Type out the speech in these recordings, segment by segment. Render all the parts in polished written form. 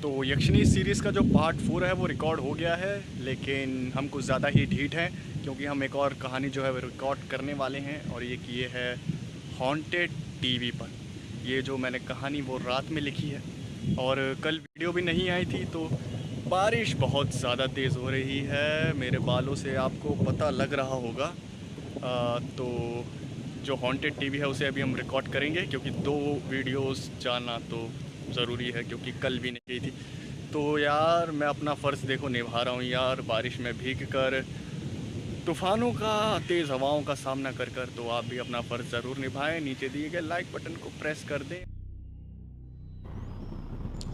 तो यक्षिणी सीरीज़ का जो पार्ट 4 है वो रिकॉर्ड हो गया है, लेकिन हम कुछ ज़्यादा ही ढीठ हैं क्योंकि हम एक और कहानी जो है वो रिकॉर्ड करने वाले हैं और ये किए है हॉन्टेड टीवी पर। ये जो मैंने कहानी वो रात में लिखी है और कल वीडियो भी नहीं आई थी, तो बारिश बहुत ज़्यादा तेज़ हो रही है। मेरे बालों से आपको पता लग रहा होगा। तो जो हॉन्टेड टीवी है उसे अभी हम रिकॉर्ड करेंगे क्योंकि 2 वीडियोस जाना तो ज़रूरी है क्योंकि कल भी नहीं गई थी। तो यार मैं अपना फ़र्ज़ देखो निभा रहा हूँ यार, बारिश में भीग कर, तूफ़ानों का, तेज़ हवाओं का सामना कर कर। तो आप भी अपना फ़र्ज़ ज़रूर निभाएं, नीचे दिए गए लाइक बटन को प्रेस कर दें।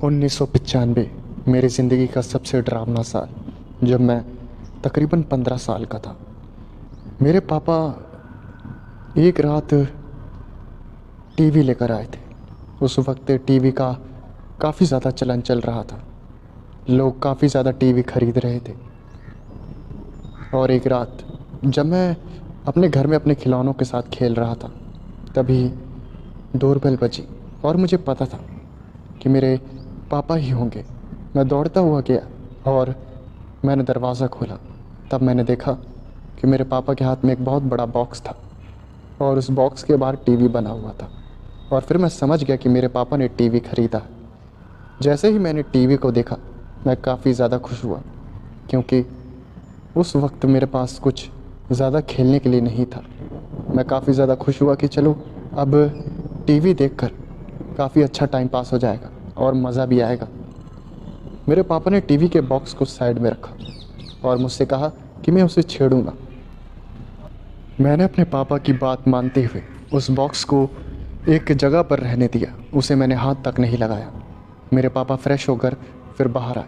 1995 मेरी ज़िंदगी का सबसे डरावना साल, जब मैं तकरीबन 15 साल का था। मेरे पापा एक रात टीवी लेकर आए थे। उस वक्त टीवी का काफ़ी ज़्यादा चलन चल रहा था, लोग काफ़ी ज़्यादा टीवी खरीद रहे थे। और एक रात जब मैं अपने घर में अपने खिलौनों के साथ खेल रहा था, तभी डोरबेल बजी और मुझे पता था कि मेरे पापा ही होंगे। मैं दौड़ता हुआ गया और मैंने दरवाज़ा खोला। तब मैंने देखा कि मेरे पापा के हाथ में एक बहुत बड़ा बॉक्स था और उस बॉक्स के बाहर टीवी बना हुआ था। और फिर मैं समझ गया कि मेरे पापा ने टीवी ख़रीदा। जैसे ही मैंने टीवी को देखा, मैं काफ़ी ज़्यादा खुश हुआ क्योंकि उस वक्त मेरे पास कुछ ज़्यादा खेलने के लिए नहीं था। मैं काफ़ी ज़्यादा खुश हुआ कि चलो अब टीवी देखकर काफ़ी अच्छा टाइम पास हो जाएगा और मज़ा भी आएगा। मेरे पापा ने टीवी के बॉक्स को साइड में रखा और मुझसे कहा कि मैं उसे छेड़ूंगा। मैंने अपने पापा की बात मानते हुए उस बॉक्स को एक जगह पर रहने दिया, उसे मैंने हाथ तक नहीं लगाया। मेरे पापा फ्रेश होकर फिर बाहर आए।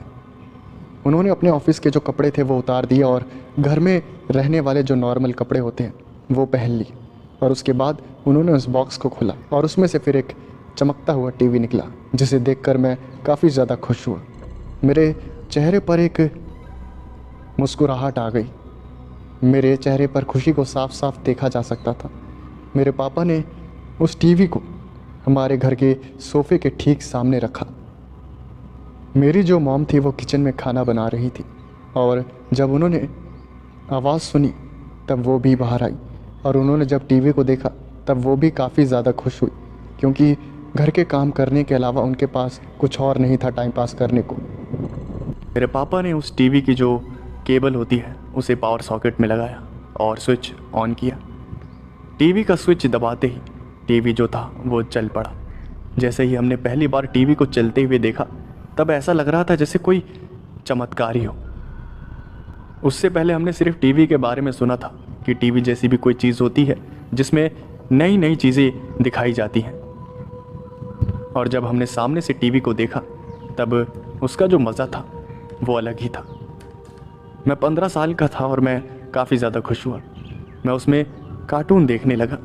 उन्होंने अपने ऑफिस के जो कपड़े थे वो उतार दिए और घर में रहने वाले जो नॉर्मल कपड़े होते हैं वो पहन लिए। और उसके बाद उन्होंने उस बॉक्स को खोला और उसमें से फिर एक चमकता हुआ टीवी निकला, जिसे देखकर मैं काफ़ी ज़्यादा खुश हुआ। मेरे चेहरे पर एक मुस्कुराहट आ गई। मेरे चेहरे पर खुशी को साफ साफ देखा जा सकता था। मेरे पापा ने उस टीवी को हमारे घर के सोफ़े के ठीक सामने रखा। मेरी जो मॉम थी वो किचन में खाना बना रही थी और जब उन्होंने आवाज़ सुनी तब वो भी बाहर आई और उन्होंने जब टीवी को देखा तब वो भी काफ़ी ज़्यादा खुश हुई क्योंकि घर के काम करने के अलावा उनके पास कुछ और नहीं था टाइम पास करने को। मेरे पापा ने उस टीवी की जो केबल होती है उसे पावर सॉकेट में लगाया और स्विच ऑन किया। टीवी का स्विच दबाते ही टीवी जो था वो चल पड़ा। जैसे ही हमने पहली बार टीवी को चलते हुए देखा तब ऐसा लग रहा था जैसे कोई चमत्कार ही हो। उससे पहले हमने सिर्फ टीवी के बारे में सुना था कि टीवी जैसी भी कोई चीज़ होती है जिसमें नई नई चीज़ें दिखाई जाती हैं, और जब हमने सामने से टीवी को देखा तब उसका जो मज़ा था वो अलग ही था। मैं 15 साल का था और मैं काफ़ी ज़्यादा खुश हुआ। मैं उसमें कार्टून देखने लगा।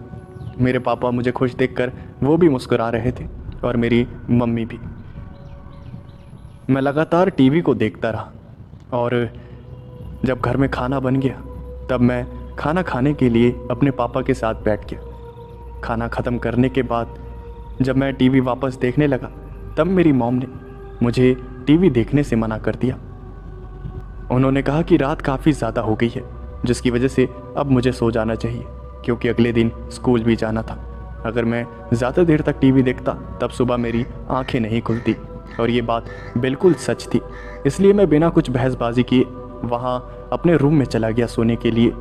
मेरे पापा मुझे खुश देखकर वो भी मुस्कुरा रहे थे और मेरी मम्मी भी। मैं लगातार टीवी को देखता रहा और जब घर में खाना बन गया तब मैं खाना खाने के लिए अपने पापा के साथ बैठ गया। खाना ख़त्म करने के बाद जब मैं टीवी वापस देखने लगा तब मेरी मॉम ने मुझे टीवी देखने से मना कर दिया। उन्होंने कहा कि रात काफ़ी ज़्यादा हो गई है, जिसकी वजह से अब मुझे सो जाना चाहिए क्योंकि अगले दिन स्कूल भी जाना था। अगर मैं ज़्यादा देर तक टीवी देखता तब सुबह मेरी आंखें नहीं खुलती, और ये बात बिल्कुल सच थी। इसलिए मैं बिना कुछ बहसबाजी किए वहाँ अपने रूम में चला गया सोने के लिए।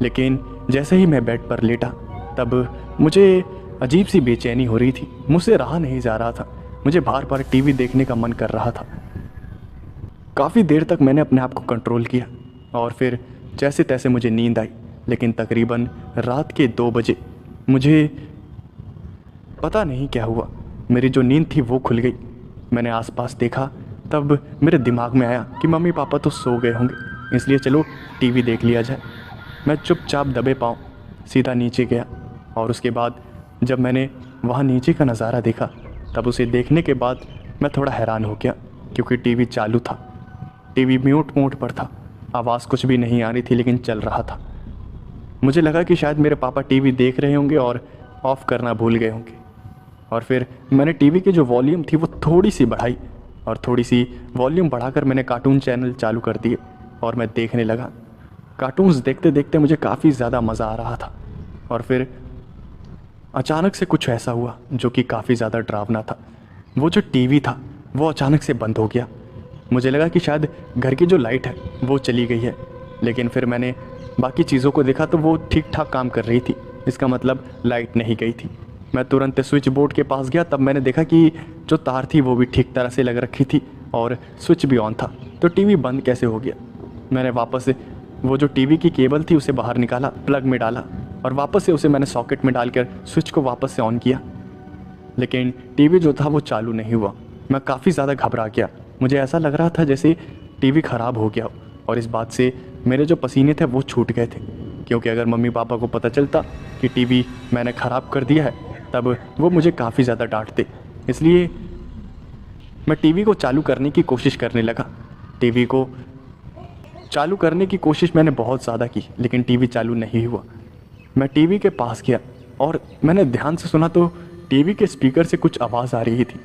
लेकिन जैसे ही मैं बेड पर लेटा तब मुझे अजीब सी बेचैनी हो रही थी। मुझसे रहा नहीं जा रहा था। मुझे बार बार टीवी देखने का मन कर रहा था। काफ़ी देर तक मैंने अपने आप को कंट्रोल किया और फिर जैसे तैसे मुझे नींद आई। लेकिन तकरीबन रात के 2 बजे मुझे पता नहीं क्या हुआ, मेरी जो नींद थी वो खुल गई। मैंने आसपास देखा तब मेरे दिमाग में आया कि मम्मी पापा तो सो गए होंगे, इसलिए चलो टीवी देख लिया जाए। मैं चुपचाप दबे पाँव सीधा नीचे गया और उसके बाद जब मैंने वहाँ नीचे का नज़ारा देखा तब उसे देखने के बाद मैं थोड़ा हैरान हो गया क्योंकि टीवी चालू था। टीवी म्यूट मोड पर था, आवाज़ कुछ भी नहीं आ रही थी लेकिन चल रहा था। मुझे लगा कि शायद मेरे पापा टीवी देख रहे होंगे और ऑफ़ करना भूल गए होंगे। और फिर मैंने टीवी की जो वॉल्यूम थी वो थोड़ी सी बढ़ाई और थोड़ी सी वॉल्यूम बढ़ाकर मैंने कार्टून चैनल चालू कर दिए और मैं देखने लगा। कार्टून्स देखते देखते मुझे काफ़ी ज़्यादा मज़ा आ रहा था। और फिर अचानक से कुछ ऐसा हुआ जो कि काफ़ी ज़्यादा डरावना था। वो जो टीवी था वो अचानक से बंद हो गया। मुझे लगा कि शायद घर की जो लाइट है वो चली गई है, लेकिन फिर मैंने बाकी चीज़ों को देखा तो वो ठीक ठाक काम कर रही थी। इसका मतलब लाइट नहीं गई थी। मैं तुरंत स्विच बोर्ड के पास गया, तब मैंने देखा कि जो तार थी वो भी ठीक तरह से लग रखी थी और स्विच भी ऑन था। तो टीवी बंद कैसे हो गया? मैंने वापस से वो जो टीवी की केबल थी उसे बाहर निकाला, प्लग में डाला और वापस से उसे मैंने सॉकेट में डालकर स्विच को वापस से ऑन किया, लेकिन टीवी जो था वो चालू नहीं हुआ। मैं काफ़ी ज़्यादा घबरा गया। मुझे ऐसा लग रहा था जैसे टीवी ख़राब हो गया, और इस बात से मेरे जो पसीने थे वो छूट गए थे, क्योंकि अगर मम्मी पापा को पता चलता कि टीवी मैंने ख़राब कर दिया है तब वो मुझे काफ़ी ज़्यादा डांटते। इसलिए मैं टीवी को चालू करने की कोशिश करने लगा। टीवी को चालू करने की कोशिश मैंने बहुत ज़्यादा की, लेकिन टीवी चालू नहीं हुआ। मैं टीवी के पास गया और मैंने ध्यान से सुना तो टीवी के स्पीकर से कुछ आवाज़ आ रही थी।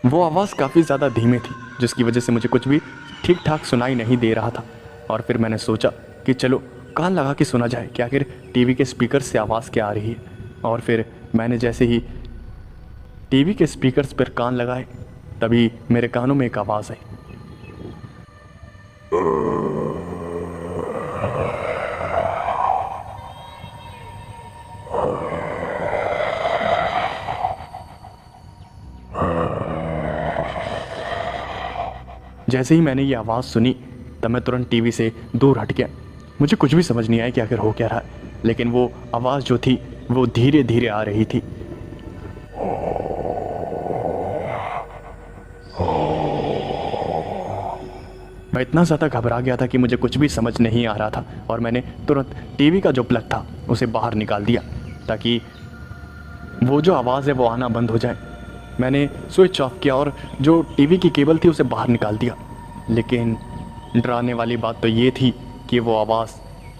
वो आवाज़ काफ़ी ज़्यादा धीमे थी, जिसकी वजह से मुझे कुछ भी ठीक ठाक सुनाई नहीं दे रहा था। और फिर मैंने सोचा कि चलो कान लगा के सुना जाए कि आखिर टीवी के स्पीकर से आवाज़ क्या आ रही है। और फिर मैंने जैसे ही टीवी के स्पीकर्स पर कान लगाए तभी मेरे कानों में एक आवाज़ आई। जैसे ही मैंने ये आवाज़ सुनी तब मैं तुरंत टीवी से दूर हट गया। मुझे कुछ भी समझ नहीं आया कि आखिर हो क्या रहा है, लेकिन वो आवाज़ जो थी वो धीरे धीरे आ रही थी। मैं इतना ज़्यादा घबरा गया था कि मुझे कुछ भी समझ नहीं आ रहा था, और मैंने तुरंत टीवी का जो प्लग था उसे बाहर निकाल दिया ताकि वो जो आवाज़ है वो आना बंद हो जाए। मैंने स्विच ऑफ किया और जो टीवी की केबल थी उसे बाहर निकाल दिया, लेकिन डराने वाली बात तो ये थी कि वो आवाज़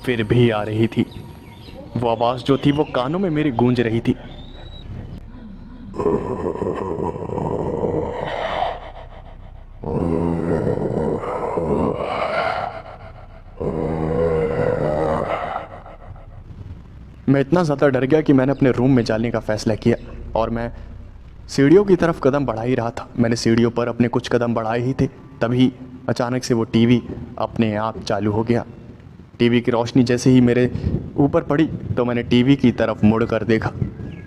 फिर भी आ रही थी। वो आवाज़ जो थी वो कानों में मेरी गूंज रही थी। मैं इतना ज़्यादा डर गया कि मैंने अपने रूम में जाने का फ़ैसला किया और मैं सीढ़ियों की तरफ कदम बढ़ा ही रहा था। मैंने सीढ़ियों पर अपने कुछ कदम बढ़ाए ही थे, तभी अचानक से वो टीवी अपने आप चालू हो गया। टीवी की रोशनी जैसे ही मेरे ऊपर पड़ी तो मैंने टीवी की तरफ मुड़ कर देखा।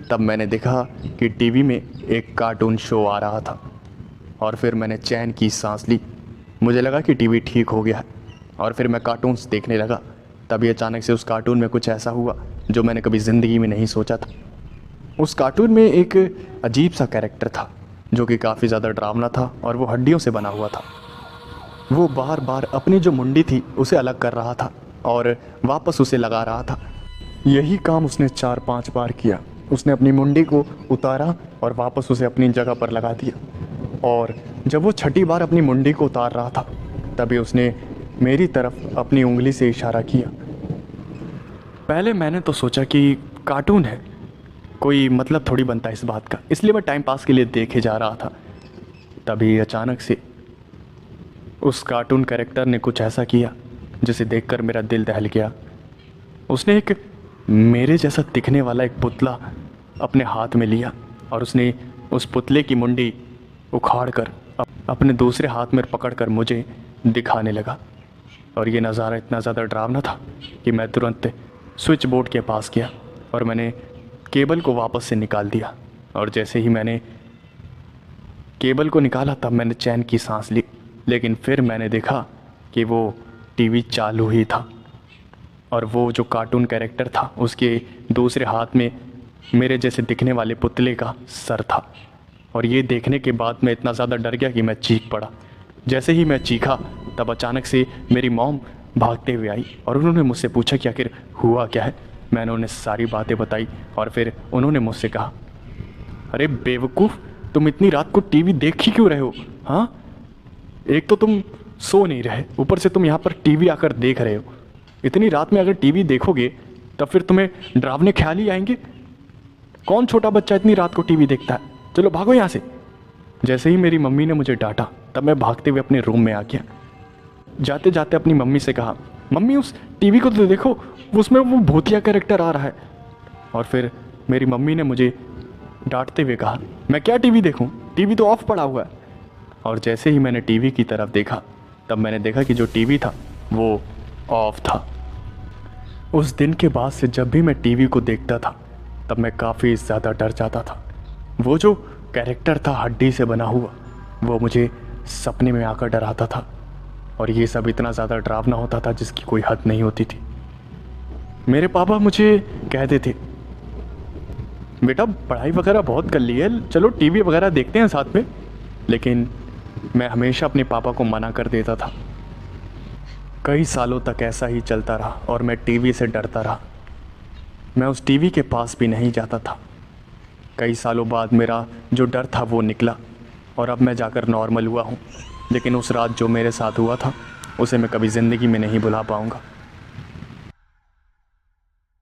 तब मैंने देखा कि टीवी में एक कार्टून शो आ रहा था, और फिर मैंने चैन की सांस ली। मुझे लगा कि टीवी ठीक हो गया है, और फिर मैं कार्टून्स देखने लगा। तभी अचानक से उस कार्टून में कुछ ऐसा हुआ जो मैंने कभी ज़िंदगी में नहीं सोचा था। उस कार्टून में एक अजीब सा कैरेक्टर था जो कि काफ़ी ज़्यादा डरावना था, और वो हड्डियों से बना हुआ था। वो बार बार अपनी जो मुंडी थी उसे अलग कर रहा था और वापस उसे लगा रहा था। यही काम उसने 4-5 बार किया। उसने अपनी मुंडी को उतारा और वापस उसे अपनी जगह पर लगा दिया, और जब वो छठी बार अपनी मुंडी को उतार रहा था तभी उसने मेरी तरफ अपनी उंगली से इशारा किया। पहले मैंने तो सोचा कि कार्टून है, कोई मतलब थोड़ी बनता है इस बात का, इसलिए मैं टाइम पास के लिए देखे जा रहा था। तभी अचानक से उस कार्टून कैरेक्टर ने कुछ ऐसा किया जिसे देखकर मेरा दिल दहल गया। उसने एक मेरे जैसा दिखने वाला एक पुतला अपने हाथ में लिया और उसने उस पुतले की मुंडी उखाड़कर अपने दूसरे हाथ में पकड़कर मुझे दिखाने लगा। और ये नज़ारा इतना ज़्यादा डरावना था कि मैं तुरंत स्विच बोर्ड के पास गया और मैंने केबल को वापस से निकाल दिया। और जैसे ही मैंने केबल को निकाला तब मैंने चैन की सांस ली, लेकिन फिर मैंने देखा कि वो टीवी चालू ही था, और वो जो कार्टून कैरेक्टर था उसके दूसरे हाथ में मेरे जैसे दिखने वाले पुतले का सर था। और ये देखने के बाद मैं इतना ज़्यादा डर गया कि मैं चीख पड़ा। जैसे ही मैं चीखा तब अचानक से मेरी मॉम भागते हुए आई और उन्होंने मुझसे पूछा कि आखिर हुआ क्या है। मैंने उन्हें सारी बातें बताई और फिर उन्होंने मुझसे कहा, अरे बेवकूफ़, तुम इतनी रात को टीवी देख ही क्यों रहे हो? हाँ, एक तो तुम सो नहीं रहे, ऊपर से तुम यहाँ पर टीवी आकर देख रहे हो। इतनी रात में अगर टीवी देखोगे तब फिर तुम्हें डरावने ख्याल ही आएंगे। कौन छोटा बच्चा इतनी रात को टीवी देखता है? चलो भागो यहाँ से। जैसे ही मेरी मम्मी ने मुझे डांटा तब मैं भागते हुए अपने रूम में आ गया। जाते जाते अपनी मम्मी से कहा, मम्मी उस टीवी को तो देखो, उसमें वो भूतिया कैरेक्टर आ रहा है। और फिर मेरी मम्मी ने मुझे डांटते हुए कहा, मैं क्या टीवी देखूं, टीवी तो ऑफ पड़ा हुआ है। और जैसे ही मैंने टीवी की तरफ देखा तब मैंने देखा कि जो टीवी था वो ऑफ था। उस दिन के बाद से जब भी मैं टीवी को देखता था तब मैं काफ़ी ज़्यादा डर जाता था। वो जो कैरेक्टर था हड्डी से बना हुआ, वो मुझे सपने में आकर डराता था। और ये सब इतना ज़्यादा डरावना होता था जिसकी कोई हद नहीं होती थी। मेरे पापा मुझे कहते थे, बेटा पढ़ाई वगैरह बहुत कर ली है, चलो टीवी वगैरह देखते हैं साथ में। लेकिन मैं हमेशा अपने पापा को मना कर देता था। कई सालों तक ऐसा ही चलता रहा और मैं टीवी से डरता रहा। मैं उस टीवी के पास भी नहीं जाता था। कई सालों बाद मेरा जो डर था वो निकला और अब मैं जाकर नॉर्मल हुआ हूँ। लेकिन उस रात जो मेरे साथ हुआ था उसे मैं कभी ज़िंदगी में नहीं भुला पाऊँगा।